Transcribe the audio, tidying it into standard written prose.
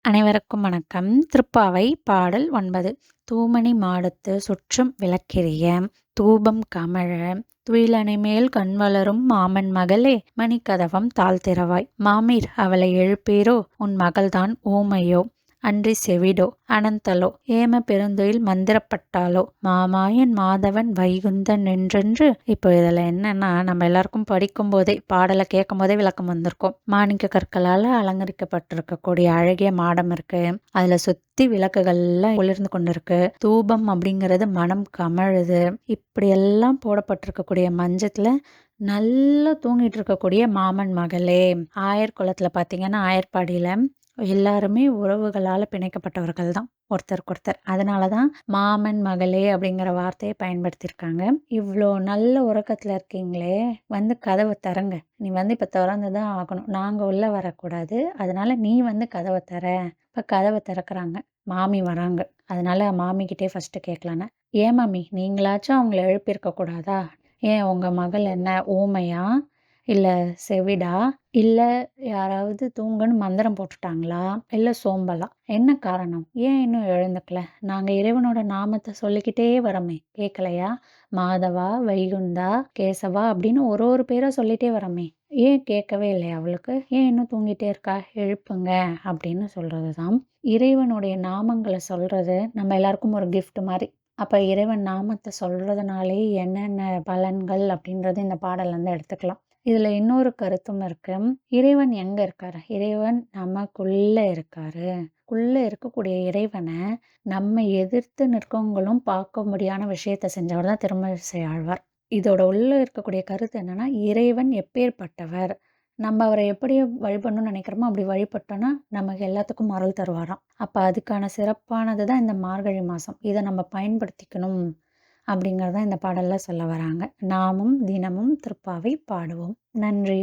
அனைவருக்கும் வணக்கம். திருப்பாவை பாடல் 9. தூமணி மாடத்து சுற்றும் விளக்கெரிய தூபம் கமழ துயிலணைமேல் கண்வளரும் மாமன் மகளே மணிக்கதவம் தாழ்த்திறவாய். மாமீர் அவளை எழுப்பீரோ உன் மகள்தான் ஊமையோ அன்றி செவிடோ அனந்தலோ ஏம பெருந்துயில் மந்திரப்பட்டாலோ மாமாயன் மாதவன் வைகுந்தன் என்றென்று. இப்போ இதில் என்னன்னா, நம்ம எல்லாருக்கும் படிக்கும் போதே பாடலை கேட்கும் போதே விளக்கம் வந்திருக்கும். மாணிக்க கற்களால் அலங்கரிக்கப்பட்டிருக்கக்கூடிய அழகிய மாடம் இருக்கு. அதுல சுத்தி விளக்குகள்லாம் ஒளிர்ந்து கொண்டு இருக்கு. தூபம் அப்படிங்கிறது மனம் கமழுது. இப்படியெல்லாம் போடப்பட்டிருக்கக்கூடிய மஞ்சத்துல நல்லா தூங்கிட்டு இருக்கக்கூடிய மாமன் மகளே. ஆயர் குலத்துல பார்த்தீங்கன்னா, ஆயர்பாடியில எல்லாருமே உறவுகளால பிணைக்கப்பட்டவர்கள் தான் ஒருத்தருக்கு ஒருத்தர். அதனால தான் மாமன் மகளே அப்படிங்கிற வார்த்தையை பயன்படுத்தியிருக்காங்க. இவ்வளோ நல்ல உறக்கத்துல இருக்கீங்களே, வந்து கதவை திறங்க. நீ வந்து இப்போ திறந்து தான் ஆகணும். நாங்கள் உள்ள வரக்கூடாது. அதனால நீ வந்து கதவை தர. இப்போ கதவை திறக்கிறாங்க. மாமி வராங்க. அதனால மாமிக்கிட்டே ஃபர்ஸ்ட் கேட்கலான்னு, ஏன் மாமி நீங்களாச்சும் அவங்கள எழுப்பியிருக்க கூடாதா? ஏன் உங்க மகள் என்ன ஊமையா? இல்ல செவிடா? இல்ல யாராவது தூங்குன்னு மந்திரம் போட்டுட்டாங்களா? இல்ல சோம்பலா? என்ன காரணம்? ஏன் இன்னும் எழுந்துக்கல? நாங்க இறைவனோட நாமத்தை சொல்லிக்கிட்டே வரோமே, கேட்கலையா? மாதவா, வைகுந்தா, கேசவா அப்படின்னு ஒரு ஒரு பேரா சொல்லிட்டே வரோமே, ஏன் கேட்கவே இல்லையா அவளுக்கு? ஏன் இன்னும் தூங்கிட்டே இருக்கா? எழுப்புங்க அப்படின்னு சொல்றது தான். இறைவனுடைய நாமங்களை சொல்றது நம்ம எல்லாருக்கும் ஒரு கிஃப்ட் மாதிரி. அப்ப இறைவன் நாமத்தை சொல்றதுனாலே என்னென்ன பலன்கள் அப்படின்றது இந்த பாடல்ல இருந்து எடுத்துக்கலாம். இதுல இன்னொரு கருத்தும் இருக்கு. இறைவன் எங்க இருக்காரு? இறைவன் நமக்குள்ள இருக்காரு. உள்ள இருக்கக்கூடிய இறைவனை நம்ம எதிர்த்து நிற்கவங்களும் பார்க்க முடியாத விஷயத்த செஞ்சவர் தான் திருமழிசை ஆழ்வார். இதோட உள்ள இருக்கக்கூடிய கருத்து என்னன்னா, இறைவன் எப்பேற்பட்டவர்? நம்ம அவரை எப்படி வழிபடணும்னு நினைக்கிறோமோ அப்படி வழிபட்டோம்னா நமக்கு எல்லாத்துக்கும் அருள் தருவாராம். அப்ப அதுக்கான சிறப்பானது தான் இந்த மார்கழி மாசம். இதை நம்ம பயன்படுத்திக்கணும் அப்படிங்கிறத இந்த பாடல்ல சொல்ல வராங்க. நாமும் தினமும் திருப்பாவை பாடுவோம். நன்றி.